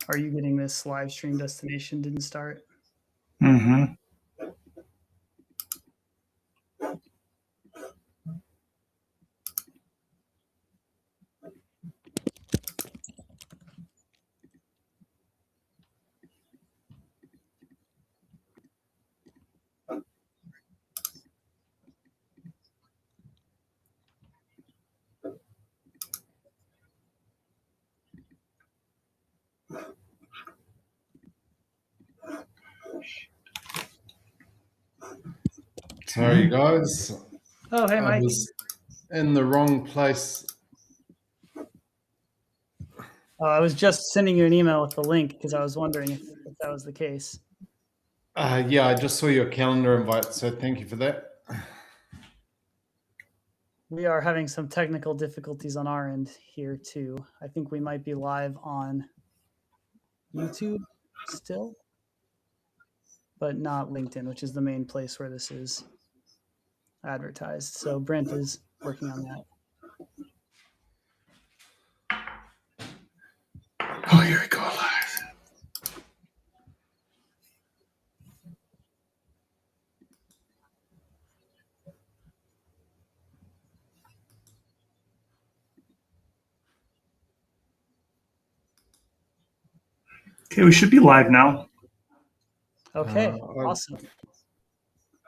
Are you getting this live stream destination didn't start? Mm-hmm. Sorry, guys. Oh, hey, Mike. I was in the wrong place. I was just sending you an email with the link because I was wondering if that was the case. Yeah, I just saw your calendar invite, so thank you for that. We are having some technical difficulties on our end here too. I think we might be live on YouTube still, but not LinkedIn, which is the main place where this is advertised. So Brent is working on that. Oh, here we go live. Okay, we should be live now. Okay, I've awesome.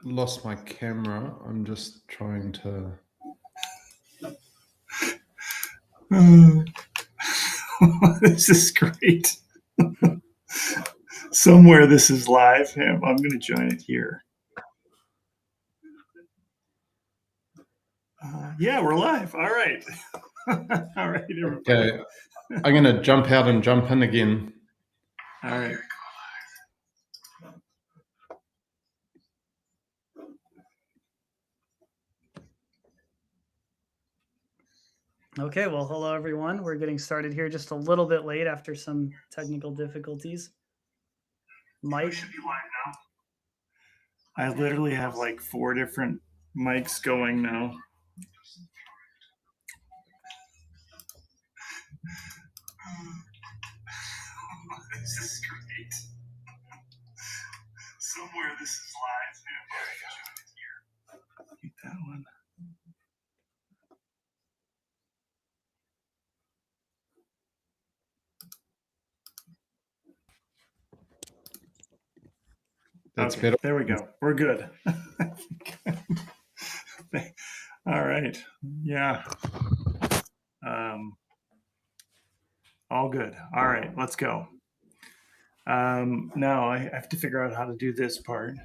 lost my camera. I'm just trying to... This is great. Somewhere this is live. I'm going to join it here. Yeah, we're live. All right. All right, everybody. Okay, I'm going to jump out and jump in again. All right. Okay, well, hello everyone. We're getting started here just a little bit late after some technical difficulties. Mike? Should be live now. I literally have like 4 different mics going now. This is great. Somewhere this is live. There we go. Get that one. That's okay, better. there we go. We're good. All right. Yeah. All good. All right, let's go. Now I have to figure out how to do this part.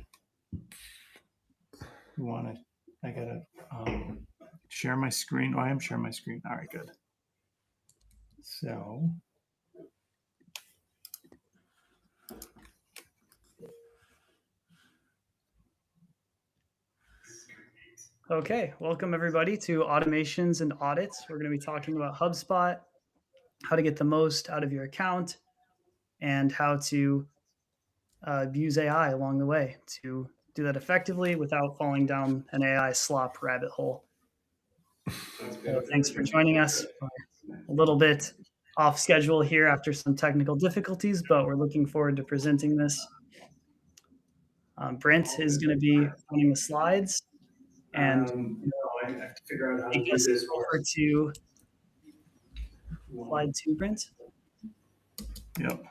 I gotta share my screen. Oh, I am sharing my screen. All right, good. So. Okay, welcome everybody to Automations and Audits. We're going to be talking about HubSpot, how to get the most out of your account, and how to use AI along the way to do that effectively without falling down an AI slop rabbit hole. So thanks for joining us. We're a little bit off schedule here after some technical difficulties, but we're looking forward to presenting this. Brent is going to be running the slides. And I have to figure out how to do this over to slide 2, Brent. Yep.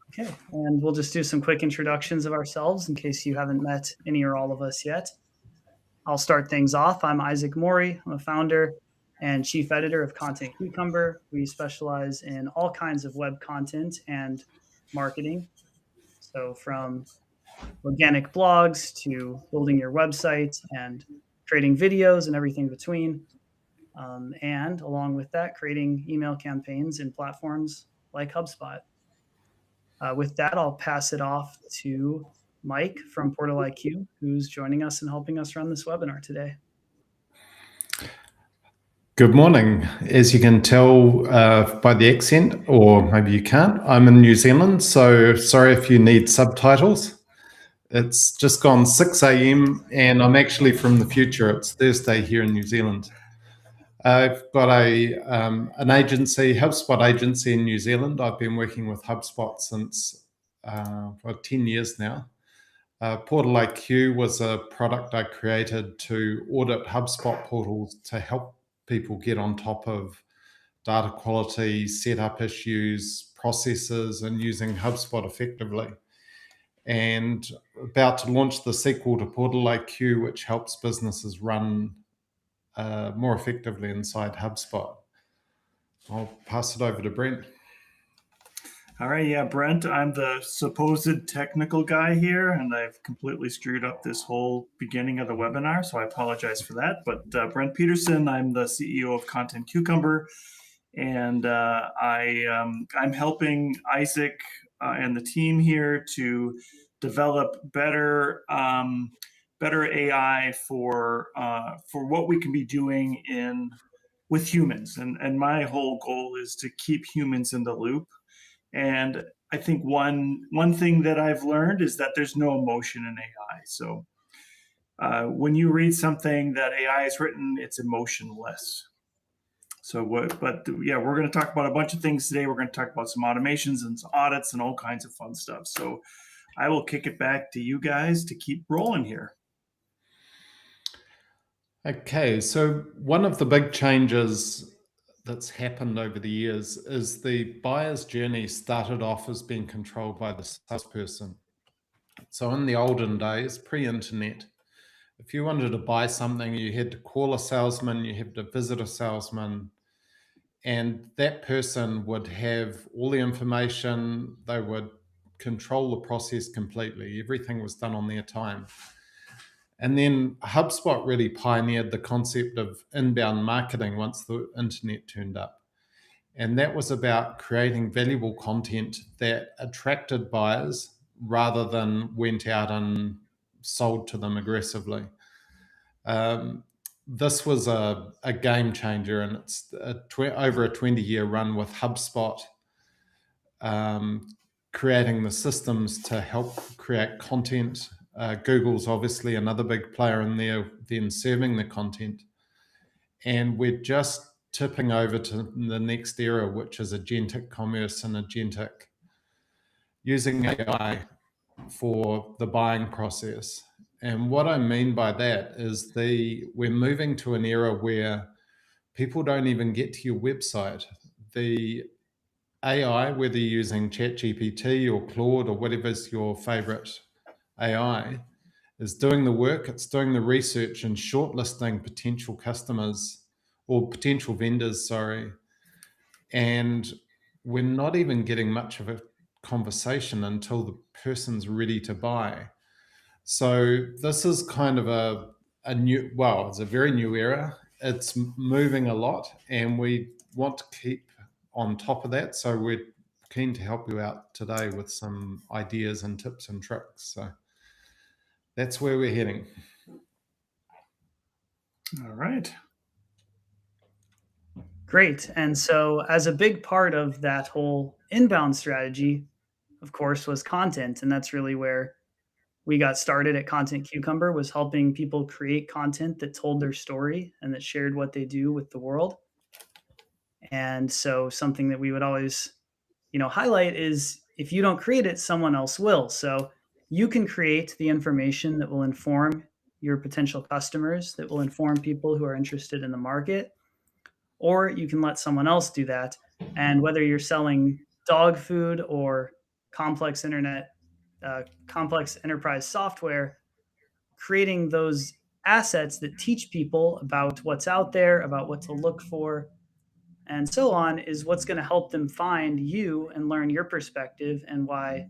Okay, and we'll just do some quick introductions of ourselves in case you haven't met any or all of us yet. I'll start things off. I'm Isaac Morey. I'm a founder and chief editor of Content Cucumber. We specialize in all kinds of web content and marketing. So from organic blogs to building your website and creating videos and everything between. And along with that, creating email campaigns in platforms like HubSpot. With that, I'll pass it off to Mike from Portal IQ, who's joining us and helping us run this webinar today. Good morning. As you can tell by the accent, or maybe you can't, I'm in New Zealand, so sorry if you need subtitles. It's just gone 6 a.m. and I'm actually from the future. It's Thursday here in New Zealand. I've got an agency, HubSpot agency in New Zealand. I've been working with HubSpot since for 10 years now. Portal IQ was a product I created to audit HubSpot portals to help people get on top of data quality, set up issues, processes, and using HubSpot effectively. And about to launch the sequel to Portal IQ, which helps businesses run more effectively inside HubSpot. I'll pass it over to Brent. All right, yeah, Brent, I'm the supposed technical guy here, and I've completely screwed up this whole beginning of the webinar, so I apologize for that. But Brent Peterson, I'm the CEO of Content Cucumber, and I'm helping Isaac and the team here to develop better AI for what we can be doing with humans, and my whole goal is to keep humans in the loop. And I think one thing that I've learned is that there's no emotion in AI. So when you read something that AI has written, it's emotionless. So we're going to talk about a bunch of things today. We're going to talk about some automations and some audits and all kinds of fun stuff. So I will kick it back to you guys to keep rolling here. Okay, so one of the big changes that's happened over the years is the buyer's journey started off as being controlled by the salesperson. So in the olden days, pre-internet, if you wanted to buy something, you had to call a salesman, you had to visit a salesman, and that person would have all the information, they would control the process completely. Everything was done on their time. And then HubSpot really pioneered the concept of inbound marketing once the internet turned up. And that was about creating valuable content that attracted buyers rather than went out and sold to them aggressively. This was a game changer, and it's over a 20-year run with HubSpot creating the systems to help create content. Google's obviously another big player in there, then serving the content. And we're just tipping over to the next era, which is agentic commerce and agentic, using AI for the buying process. And what I mean by that is we're moving to an era where people don't even get to your website. The AI, whether you're using ChatGPT or Claude or whatever's your favorite AI, is doing the work, it's doing the research and shortlisting potential customers or potential vendors, sorry. And we're not even getting much of a conversation until the person's ready to buy. So this is kind of a new, well, it's a very new era. It's moving a lot and we want to keep on top of that. So we're keen to help you out today with some ideas and tips and tricks. So that's where we're heading. All right. Great. And so as a big part of that whole inbound strategy, of course, was content. And that's really where we got started at Content Cucumber, was helping people create content that told their story and that shared what they do with the world. And so something that we would always, highlight is if you don't create it, someone else will. So you can create the information that will inform your potential customers, that will inform people who are interested in the market, or you can let someone else do that. And whether you're selling dog food or complex enterprise software, creating those assets that teach people about what's out there, about what to look for, and so on, is what's going to help them find you and learn your perspective and why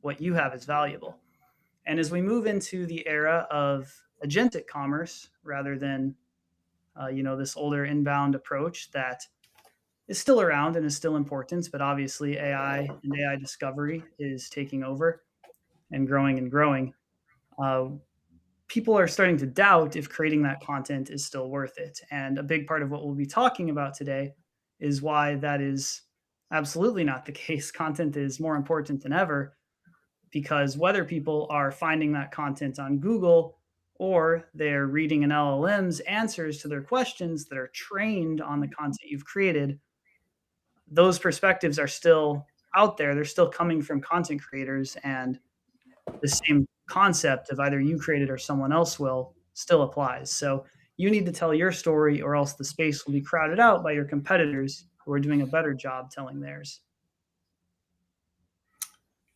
what you have is valuable. And as we move into the era of agentic commerce, rather than this older inbound approach that is still around and is still important, but obviously AI and AI discovery is taking over and growing and growing. People are starting to doubt if creating that content is still worth it. And a big part of what we'll be talking about today is why that is absolutely not the case. Content is more important than ever. because whether people are finding that content on Google or they're reading an LLM's answers to their questions that are trained on the content you've created, those perspectives are still out there. They're still coming from content creators, and the same concept of either you created or someone else will still applies. So you need to tell your story, or else the space will be crowded out by your competitors who are doing a better job telling theirs.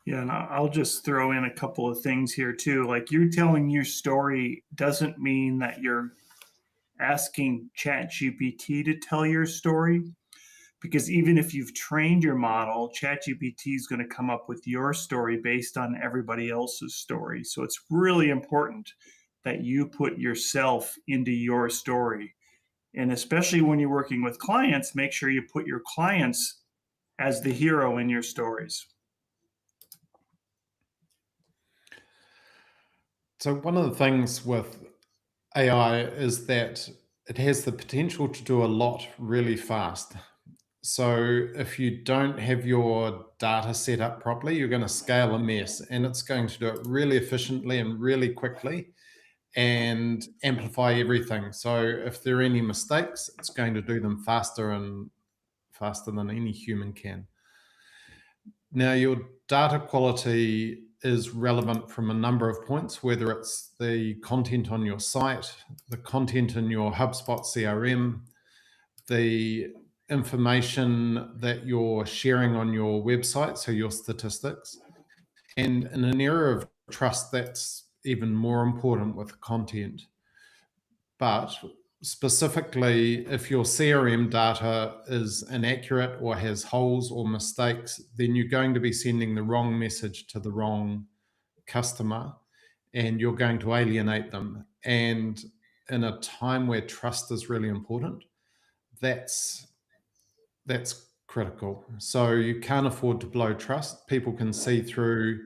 Yeah, and I'll just throw in a couple of things here too. Like, you're telling your story doesn't mean that you're asking ChatGPT to tell your story, because even if you've trained your model, ChatGPT is going to come up with your story based on everybody else's story. So it's really important that you put yourself into your story. And especially when you're working with clients, make sure you put your clients as the hero in your stories. So one of the things with AI is that it has the potential to do a lot really fast. So if you don't have your data set up properly, you're going to scale a mess, and it's going to do it really efficiently and really quickly and amplify everything. So if there are any mistakes, it's going to do them faster than any human can. Now, your data quality is relevant from a number of points, whether it's the content on your site, the content in your HubSpot CRM, the information that you're sharing on your website, so your statistics. And in an era of trust, that's even more important with content. But specifically, if your CRM data is inaccurate or has holes or mistakes, then you're going to be sending the wrong message to the wrong customer, and you're going to alienate them. And in a time where trust is really important, that's critical. So you can't afford to blow trust. People can see through,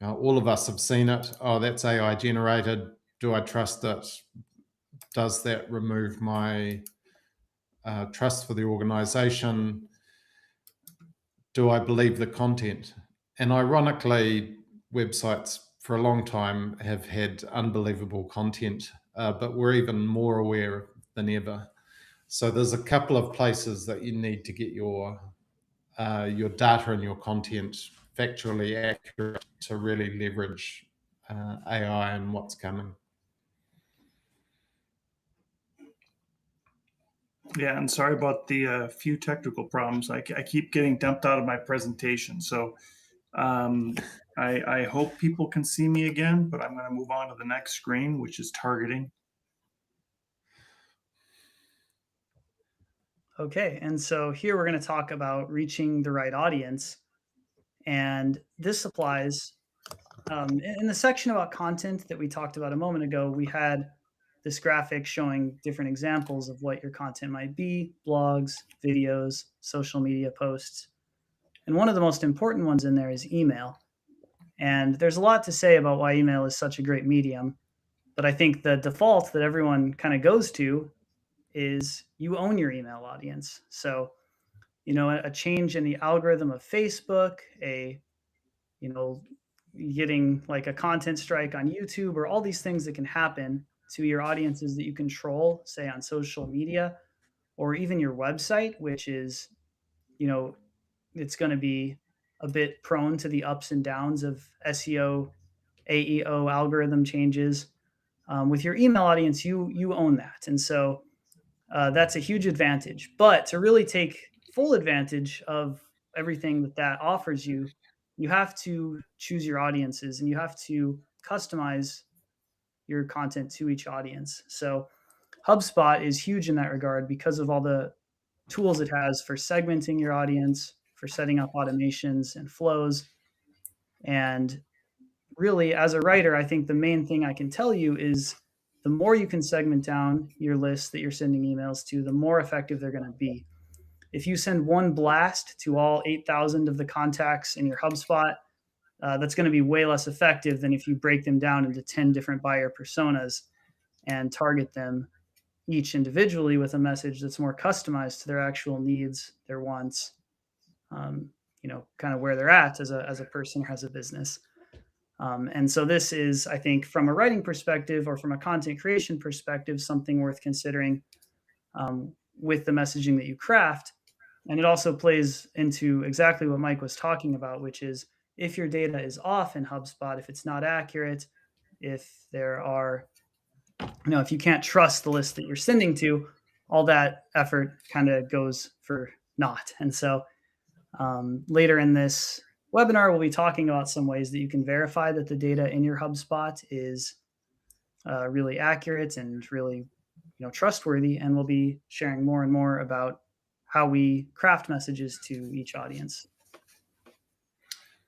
all of us have seen it. Oh, that's AI generated. Do I trust it? Does that remove my trust for the organization? Do I believe the content? And ironically, websites for a long time have had unbelievable content, but we're even more aware than ever. So there's a couple of places that you need to get your data and your content factually accurate to really leverage AI and what's coming. Yeah, and sorry about the few technical problems. I keep getting dumped out of my presentation. So I hope people can see me again, but I'm going to move on to the next screen, which is targeting. Okay, and so here we're going to talk about reaching the right audience. And this applies in the section about content that we talked about a moment ago. We had this graphic showing different examples of what your content might be: blogs, videos, social media posts. And one of the most important ones in there is email. And there's a lot to say about why email is such a great medium. But I think the default that everyone kind of goes to is you own your email audience. So, a change in the algorithm of Facebook, getting like a content strike on YouTube, or all these things that can happen to your audiences that you control, say on social media, or even your website, which is, it's going to be a bit prone to the ups and downs of SEO, AEO algorithm changes. With your email audience, you own that. And so that's a huge advantage. But to really take full advantage of everything that offers you, you have to choose your audiences, and you have to customize your content to each audience. So HubSpot is huge in that regard because of all the tools it has for segmenting your audience, for setting up automations and flows. And really, as a writer, I think the main thing I can tell you is the more you can segment down your list that you're sending emails to, the more effective they're going to be. If you send one blast to all 8,000 of the contacts in your HubSpot, that's going to be way less effective than if you break them down into 10 different buyer personas and target them each individually with a message that's more customized to their actual needs, their wants, kind of where they're at as a person or as a business. And so this is, I think, from a writing perspective or from a content creation perspective, something worth considering with the messaging that you craft. And it also plays into exactly what Mike was talking about, which is if your data is off in HubSpot, if it's not accurate, if there are, if you can't trust the list that you're sending to, all that effort kind of goes for naught. And so later in this webinar, we'll be talking about some ways that you can verify that the data in your HubSpot is really accurate and really trustworthy. And we'll be sharing more and more about how we craft messages to each audience.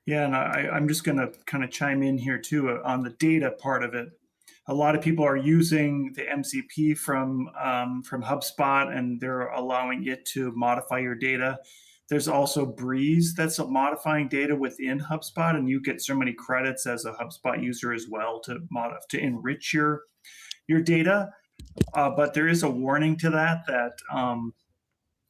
Yeah, and I'm just going to kind of chime in here too on the data part of it. A lot of people are using the MCP from HubSpot, and they're allowing it to modify your data. There's also Breeze that's modifying data within HubSpot, and you get so many credits as a HubSpot user as well to enrich your data. But there is a warning to that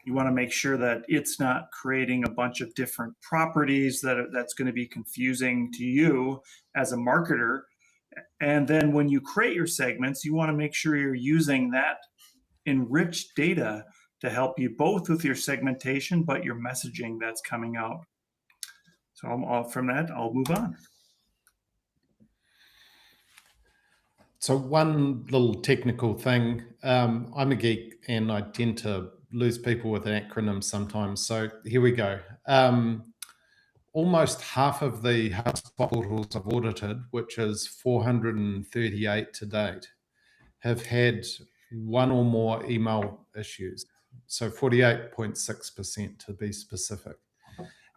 you want to make sure that it's not creating a bunch of different properties that's going to be confusing to you as a marketer. And then when you create your segments, you want to make sure you're using that enriched data to help you both with your segmentation, but your messaging that's coming out. So from that, I'll move on. So one little technical thing, I'm a geek and I tend to lose people with acronyms sometimes. So here we go. Almost half of the HubSpot portals I've audited, which is 438 to date, have had one or more email issues. So 48.6% to be specific.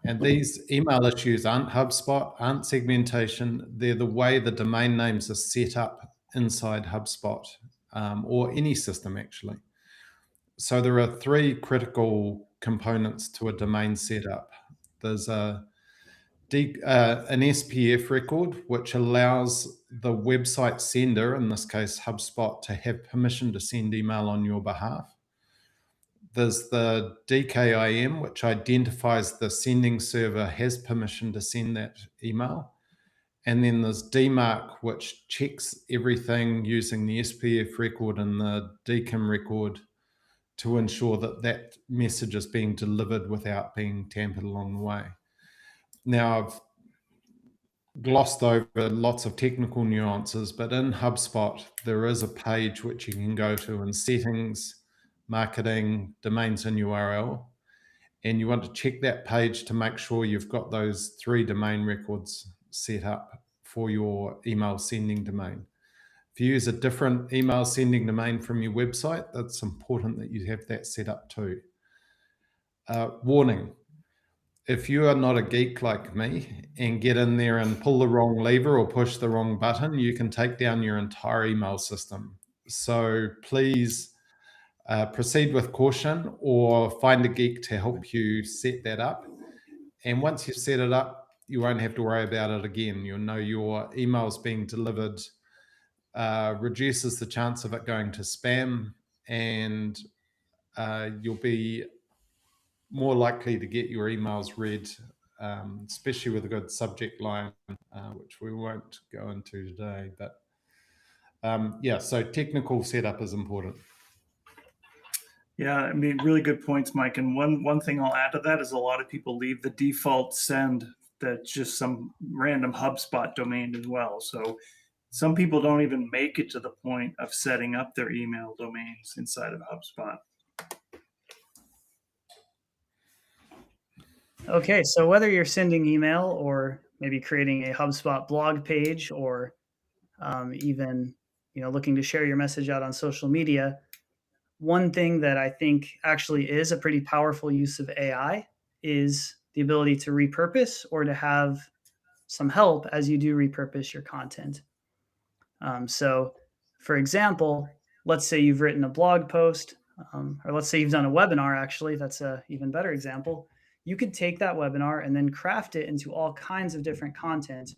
And these email issues aren't HubSpot, aren't segmentation. They're the way the domain names are set up inside HubSpot or any system actually. So there are three critical components to a domain setup. There's an SPF record, which allows the website sender, in this case HubSpot, to have permission to send email on your behalf. There's the DKIM, which identifies the sending server has permission to send that email. And then there's DMARC, which checks everything using the SPF record and the DKIM record to ensure that that message is being delivered without being tampered along the way. Now, I've glossed over lots of technical nuances, but in HubSpot, there is a page which you can go to in settings, marketing, domains and URL, and you want to check that page to make sure you've got those three domain records set up for your email sending domain. If you use a different email sending domain from your website, that's important that you have that set up too. Warning, if you are not a geek like me and get in there and pull the wrong lever or push the wrong button, you can take down your entire email system. So please proceed with caution or find a geek to help you set that up. And once you've set it up, you won't have to worry about it again. You'll know your email's being delivered, reduces the chance of it going to spam, and you'll be more likely to get your emails read, especially with a good subject line, which we won't go into today. But yeah, so technical setup is important. Yeah, I mean, really good points, Mike. And one thing I'll add to that is a lot of people leave the default send that's just some random HubSpot domain as well. So some people don't even make it to the point of setting up their email domains inside of HubSpot. Okay, so whether you're sending email or maybe creating a HubSpot blog page or even looking to share your message out on social media, one thing that I think actually is a pretty powerful use of AI is the ability to repurpose or to have some help as you do repurpose your content. So for example, let's say you've written a blog post, or let's say you've done a webinar, actually, that's an even better example. You could take that webinar and then craft it into all kinds of different content.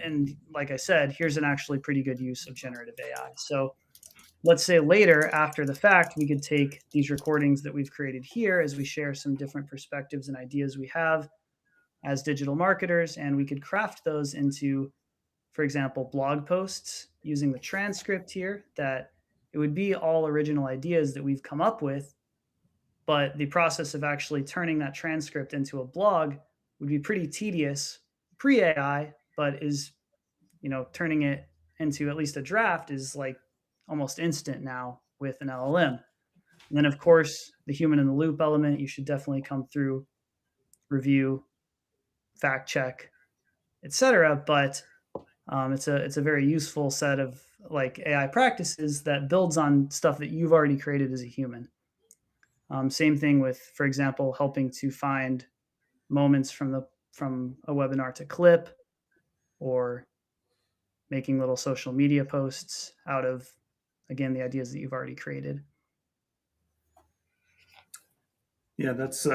And like I said, here's an actually pretty good use of generative AI. So let's say later, after the fact, we could take these recordings that we've created here as we share some different perspectives and ideas we have, as digital marketers, and we could craft those into, for example, blog posts using the transcript here, that it would be all original ideas that we've come up with, but the process of actually turning that transcript into a blog would be pretty tedious pre-AI, but is, turning it into at least a draft is like almost instant now with an LLM. And then, of course, the human in the loop element, you should definitely come through, review, fact check, etc. But it's a very useful set of like AI practices that builds on stuff that you've already created as a human. Same thing with, for example, helping to find moments from a webinar to clip, or making little social media posts out of, again, the ideas that you've already created. Yeah, that's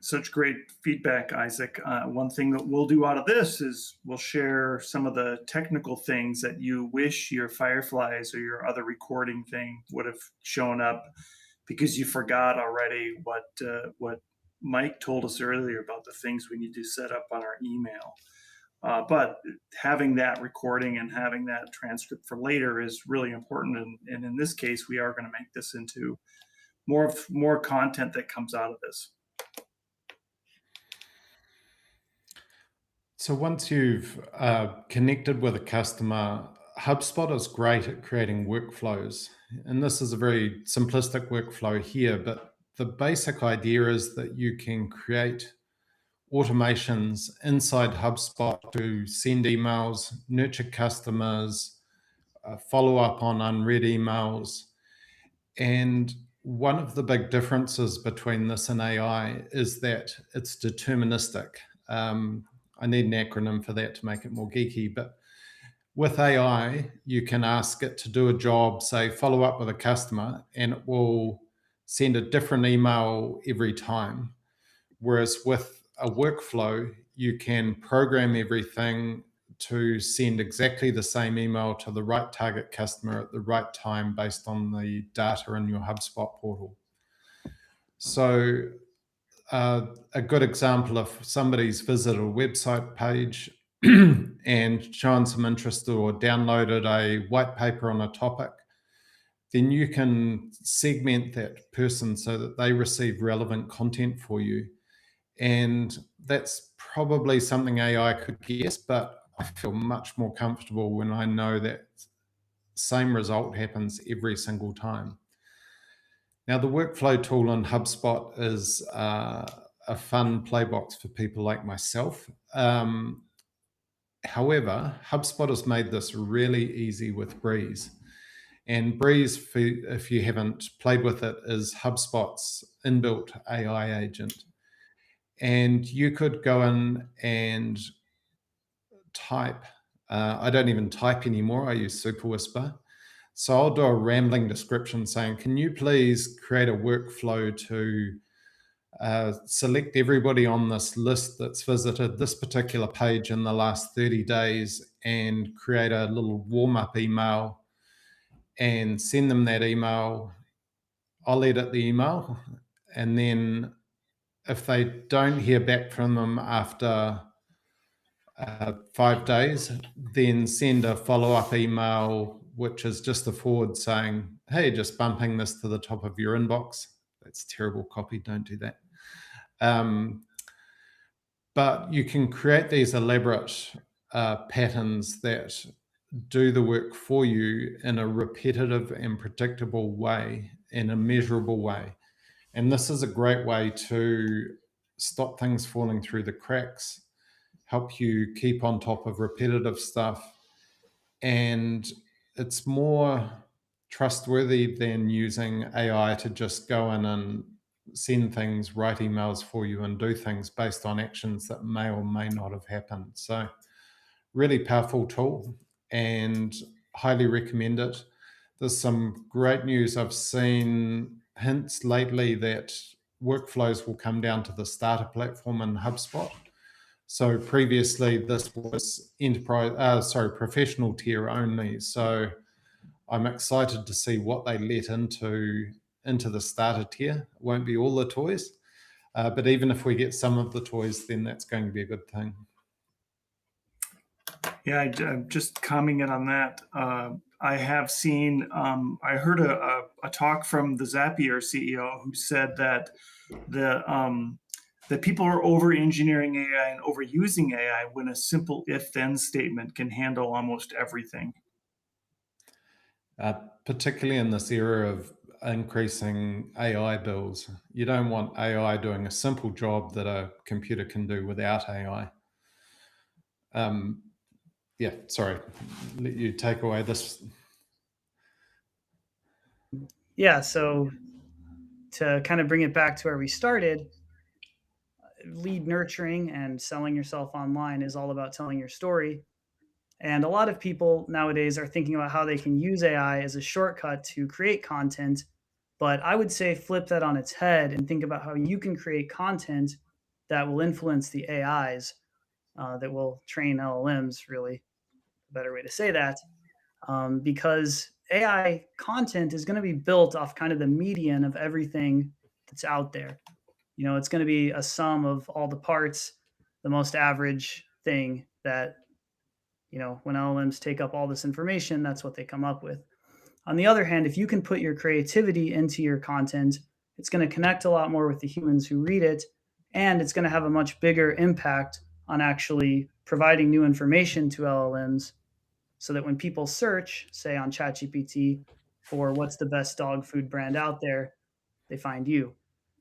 such great feedback, Isaac. One thing that we'll do out of this is we'll share some of the technical things that you wish your Fireflies or your other recording thing would have shown up because you forgot already what Mike told us earlier about the things we need to set up on our email. But having that recording and having that transcript for later is really important. And in this case, we are going to make this into more content that comes out of this. So once you've connected with a customer, HubSpot is great at creating workflows. And this is a very simplistic workflow here, but the basic idea is that you can create automations inside HubSpot to send emails, nurture customers, follow up on unread emails. And one of the big differences between this and AI is that it's deterministic. I need an acronym for that to make it more geeky, but with AI, you can ask it to do a job, say follow up with a customer, and it will send a different email every time. Whereas with a workflow, you can program everything to send exactly the same email to the right target customer at the right time based on the data in your HubSpot portal. So a good example, if somebody's visited a website page and shown some interest or downloaded a white paper on a topic, then you can segment that person so that they receive relevant content for you. And that's probably something AI could guess, but I feel much more comfortable when I know that same result happens every single time. Now, the workflow tool in HubSpot is a fun playbox for people like myself. However, HubSpot has made this really easy with Breeze. And Breeze, if you haven't played with it, is HubSpot's inbuilt AI agent. And you could go in and type. I don't even type anymore. I use Super Whisper. So I'll do a rambling description saying, can you please create a workflow to select everybody on this list that's visited this particular page in the last 30 days and create a little warm-up email and send them that email. I'll edit the email, and then if they don't hear back from them after 5 days, then send a follow-up email, which is just a forward saying, hey, just bumping this to the top of your inbox. That's terrible copy. Don't do that. But you can create these elaborate patterns that do the work for you in a repetitive and predictable way, in a measurable way. And this is a great way to stop things falling through the cracks, help you keep on top of repetitive stuff. And it's more trustworthy than using AI to just go in and send things, write emails for you, and do things based on actions that may or may not have happened. So really powerful tool and highly recommend it. There's some great news. I've seen hints lately that workflows will come down to the starter platform in HubSpot. So previously this was professional tier only. So I'm excited to see what they let into the starter tier. It won't be all the toys, But even if we get some of the toys, then that's going to be a good thing. Yeah, I'm just commenting on that. I have seen, I heard a talk from the Zapier CEO who said that that people are over engineering AI and overusing AI when a simple if-then statement can handle almost everything. Particularly in this era of increasing AI bills, you don't want AI doing a simple job that a computer can do without AI. Yeah, sorry, let you take away this. Yeah, so to kind of bring it back to where we started, lead nurturing and selling yourself online is all about telling your story. And a lot of people nowadays are thinking about how they can use AI as a shortcut to create content. But I would say flip that on its head and think about how you can create content that will influence the AIs, that will train LLMs, really, a better way to say that. Because AI content is going to be built off kind of the median of everything that's out there. You know, it's going to be a sum of all the parts, the most average thing that, you know, when LLMs take up all this information, that's what they come up with. On the other hand, if you can put your creativity into your content, it's going to connect a lot more with the humans who read it, and it's going to have a much bigger impact on actually providing new information to LLMs, so that when people search, say on ChatGPT, for what's the best dog food brand out there, they find you.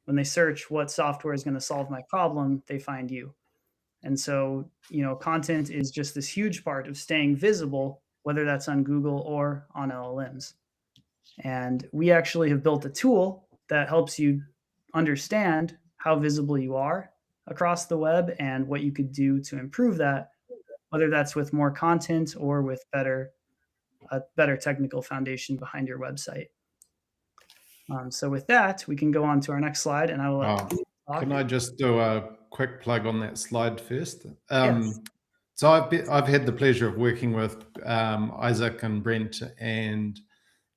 When they search what software is going to solve my problem, they find you. And so, you know, content is just this huge part of staying visible, whether that's on Google or on LLMs. And we actually have built a tool that helps you understand how visible you are across the web and what you could do to improve that, whether that's with more content or with a better technical foundation behind your website. So with that, we can go on to our next slide, and I will let Can I just do a quick plug on that slide first? Yes. So I've had the pleasure of working with Isaac and Brent and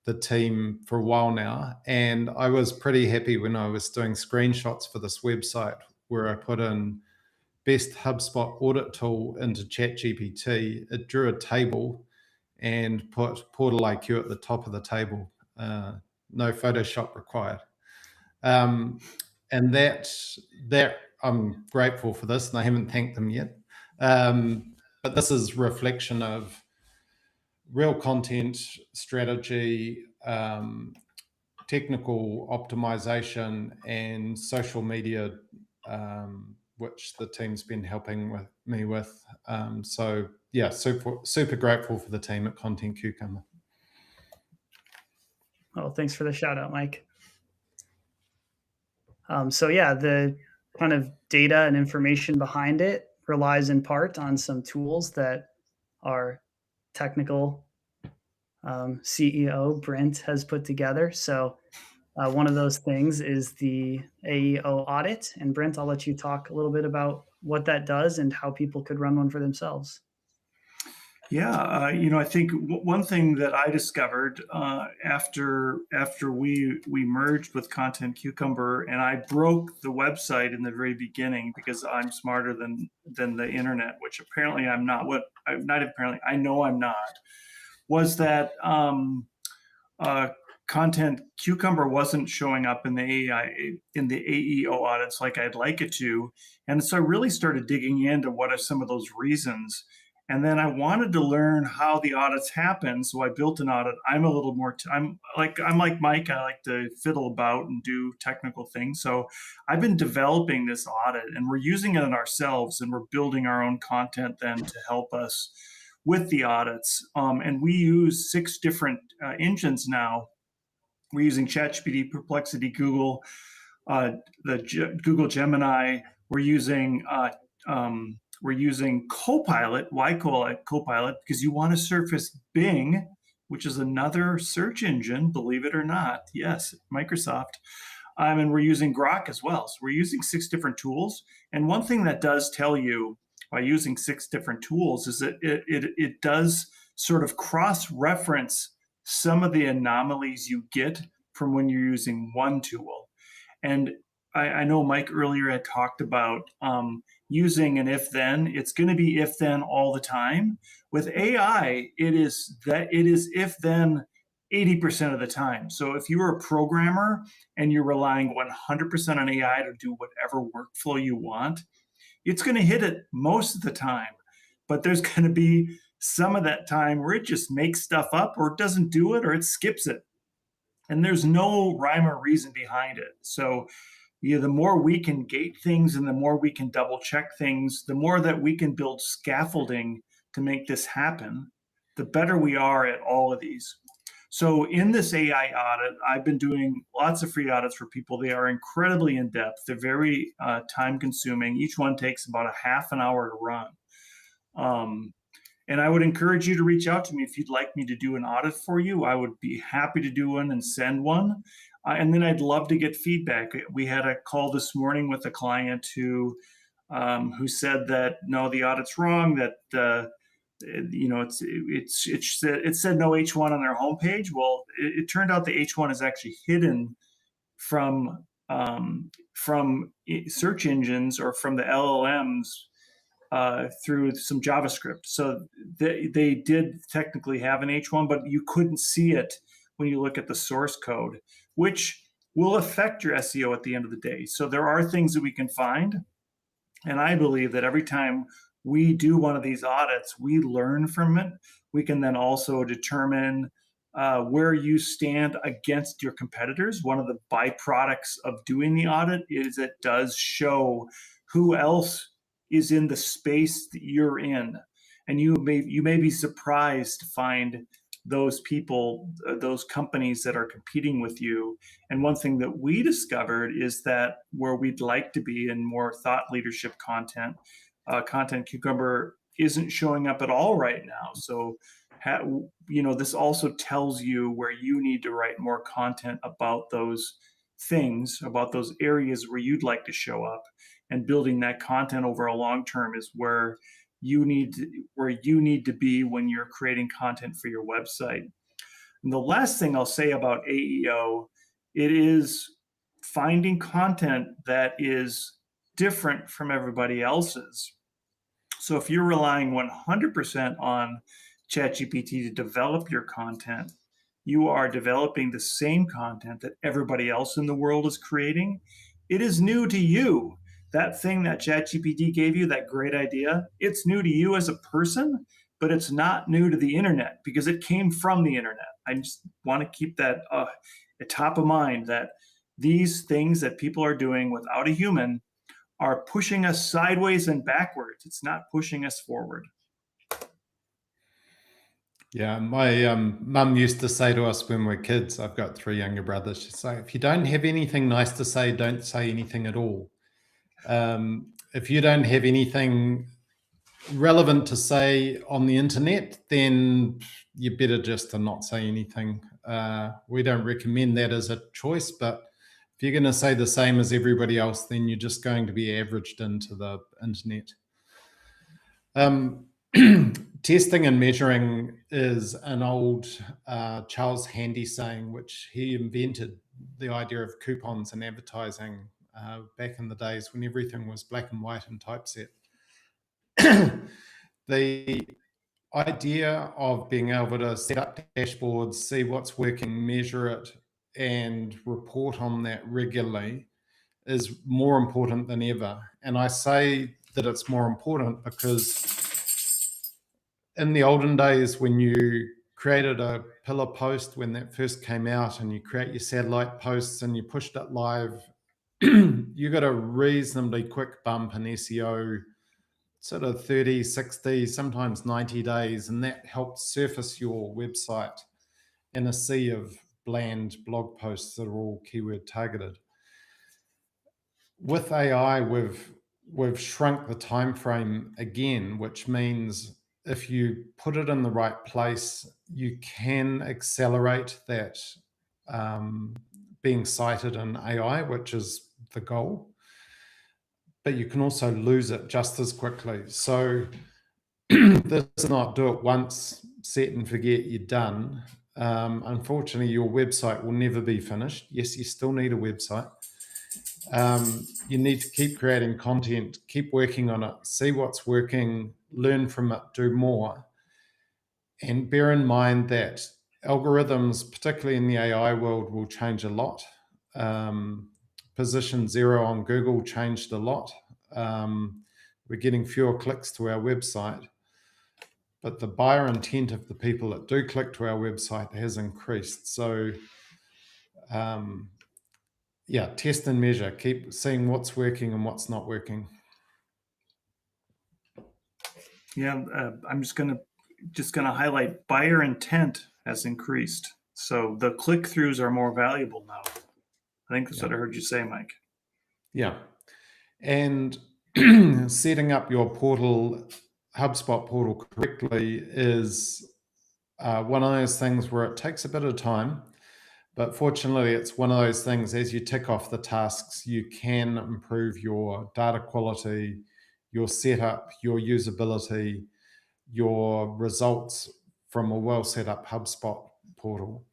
the team for a while now, and I was pretty happy when I was doing screenshots for this website where I put in best HubSpot audit tool into ChatGPT. It drew a table and put Portal IQ at the top of the table. No Photoshop required. And that I'm grateful for this, and I haven't thanked them yet. But this is reflection of real content strategy, technical optimization, and social media, which the team's been helping me with. So yeah, super grateful for the team at Content Cucumber. Oh, thanks for the shout out, Mike. So yeah, the kind of data and information behind it relies in part on some tools that our technical CEO Brent has put together. So one of those things is the AEO audit. And Brent, I'll let you talk a little bit about what that does and how people could run one for themselves. Yeah, you know, I think one thing that I discovered after we merged with Content Cucumber, and I broke the website in the very beginning because I'm smarter than the internet, which apparently I'm not. Not apparently, I know I'm not. Was that Content Cucumber wasn't showing up in the AEO audits like I'd like it to, and so I really started digging into what are some of those reasons. And then I wanted to learn how the audits happen, so I built an audit. I'm a little more. I'm like Mike. I like to fiddle about and do technical things. So I've been developing this audit, and we're using it ourselves, and we're building our own content then to help us with the audits. And we use 6 different engines now. We're using ChatGPT, Perplexity, Google, Google Gemini. We're using Copilot. Why Copilot? Because you want to surface Bing, which is another search engine, believe it or not. Yes, Microsoft. And we're using Grok as well. So we're using 6 different tools. And one thing that does tell you by using 6 different tools is that it does sort of cross-reference some of the anomalies you get from when you're using one tool. And I know Mike earlier had talked about using an if then. It's going to be if then all the time. With AI, it is if then 80% of the time. So if you're a programmer and you're relying 100% on AI to do whatever workflow you want, it's going to hit it most of the time. But there's going to be some of that time where it just makes stuff up, or it doesn't do it, or it skips it. And there's no rhyme or reason behind it. So the more we can gate things and the more we can double check things, the more that we can build scaffolding to make this happen, the better we are at all of these. So in this AI audit, I've been doing lots of free audits for people. They are incredibly in depth. They're very time consuming. Each one takes about a half an hour to run. And I would encourage you to reach out to me if you'd like me to do an audit for you. I would be happy to do one and send one. And then I'd love to get feedback. We had a call this morning with a client who said that, no, the audit's wrong, that it said no H1 on their homepage. Well, it turned out the H1 is actually hidden from search engines or from the LLMs through some JavaScript. So they did technically have an H1, but you couldn't see it when you look at the source code, which will affect your SEO at the end of the day. So there are things that we can find. And I believe that every time we do one of these audits, we learn from it. We can then also determine where you stand against your competitors. One of the byproducts of doing the audit is it does show who else is in the space that you're in. And you may be surprised to find those people, those companies that are competing with you. And one thing that we discovered is that where we'd like to be in more thought leadership content, Content Cucumber isn't showing up at all right now. So, this also tells you where you need to write more content about those things, about those areas where you'd like to show up. And building that content over a long term is where you need to be when you're creating content for your website. And the last thing I'll say about AEO, it is finding content that is different from everybody else's. So if you're relying 100% on ChatGPT to develop your content, you are developing the same content that everybody else in the world is creating. It is new to you. That thing that ChatGPT gave you, that great idea, it's new to you as a person, but it's not new to the internet because it came from the internet. I just want to keep that at top of mind, that these things that people are doing without a human are pushing us sideways and backwards. It's not pushing us forward. Yeah, my mum used to say to us when we were kids, I've got 3 younger brothers, she'd say, if you don't have anything nice to say, don't say anything at all. If you don't have anything relevant to say on the internet, then you better just to not say anything. We don't recommend that as a choice, but if you're going to say the same as everybody else, then you're just going to be averaged into the internet. Testing and measuring is an old Charles Handy saying, which he invented the idea of coupons and advertising back in the days when everything was black and white and typeset. The idea of being able to set up dashboards, see what's working, measure it, and report on that regularly is more important than ever. And I say that it's more important because in the olden days, when you created a pillar post, when that first came out, and you create your satellite posts and you pushed it live, you got a reasonably quick bump in SEO, sort of 30, 60, sometimes 90 days. And that helped surface your website in a sea of bland blog posts that are all keyword targeted. With AI, we've shrunk the time frame again, which means if you put it in the right place, you can accelerate that being cited in AI, which is the goal, but you can also lose it just as quickly. So this is not do it once, set and forget, you're done. Unfortunately, your website will never be finished. Yes, you still need a website. You need to keep creating content, keep working on it, see what's working, learn from it, do more. And bear in mind that algorithms, particularly in the AI world, will change a lot. Position 0 on Google changed a lot. We're getting fewer clicks to our website, but the buyer intent of the people that do click to our website has increased. So yeah, test and measure, keep seeing what's working and what's not working. Yeah, I'm just gonna highlight buyer intent has increased. So the click-throughs are more valuable now. I think that's what I heard you say, Mike. Yeah. And setting up your portal, HubSpot portal correctly is one of those things where it takes a bit of time, but fortunately it's one of those things, as you tick off the tasks, you can improve your data quality, your setup, your usability, your results from a well set up HubSpot portal.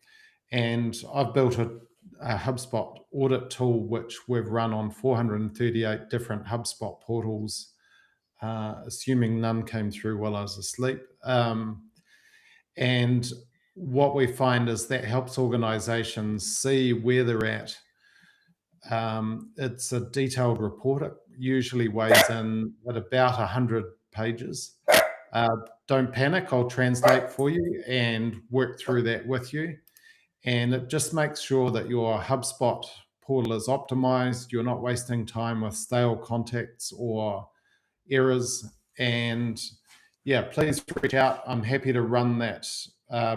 And I've built a HubSpot audit tool, which we've run on 438 different HubSpot portals, assuming none came through while I was asleep. And what we find is that helps organizations see where they're at. It's a detailed report. It usually weighs in at about 100 pages. Don't panic, I'll translate for you and work through that with you. And it just makes sure that your HubSpot portal is optimized. You're not wasting time with stale contacts or errors. And yeah, please reach out. I'm happy to run that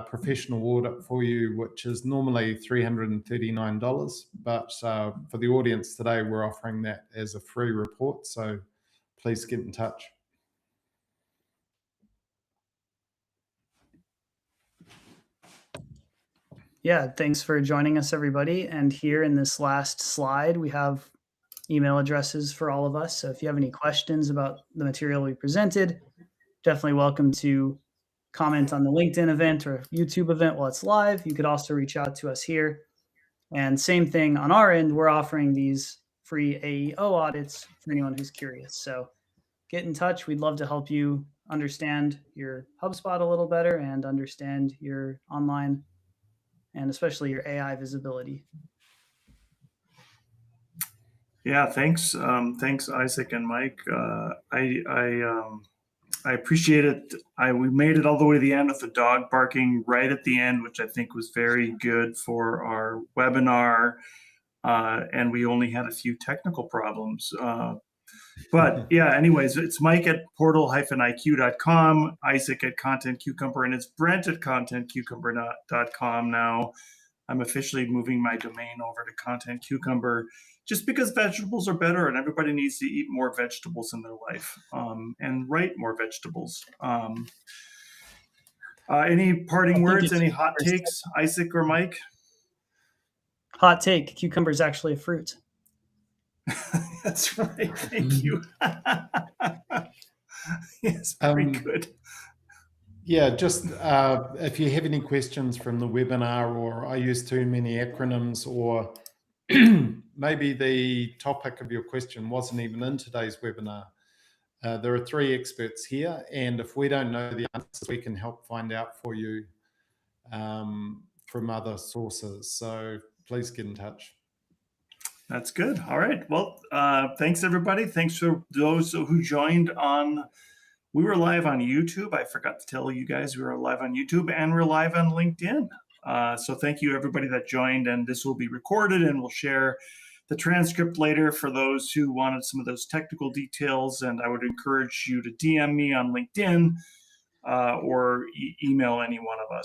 professional audit for you, which is normally $339. But for the audience today, we're offering that as a free report. So please get in touch. Yeah, thanks for joining us, everybody. And here in this last slide, we have email addresses for all of us. So if you have any questions about the material we presented, definitely welcome to comment on the LinkedIn event or YouTube event while it's live. You could also reach out to us here. And same thing on our end, we're offering these free AEO audits for anyone who's curious. So get in touch. We'd love to help you understand your HubSpot a little better and understand your online and especially your AI visibility. Yeah, thanks, thanks, Isaac and Mike. I appreciate it. We made it all the way to the end with the dog barking right at the end, which I think was very good for our webinar. And we only had a few technical problems. But yeah, anyways, it's Mike at portal-iq.com, Isaac at Content Cucumber, and it's Brent at contentcucumber.com now. I'm officially moving my domain over to Content Cucumber just because vegetables are better and everybody needs to eat more vegetables in their life and write more vegetables. Any parting words, any hot takes, Isaac or Mike? Hot take, cucumber is actually a fruit. That's right. Thank you. Yes, very good. Yeah, just if you have any questions from the webinar, or I use too many acronyms, or maybe the topic of your question wasn't even in today's webinar, there are 3 experts here, and if we don't know the answers, we can help find out for you from other sources. So please get in touch. That's good. All right. Well, thanks, everybody. Thanks for those who joined on. We were live on YouTube. I forgot to tell you guys we were live on YouTube, and we're live on LinkedIn. So thank you, everybody that joined. And this will be recorded, and we'll share the transcript later for those who wanted some of those technical details. And I would encourage you to DM me on LinkedIn or email any one of us.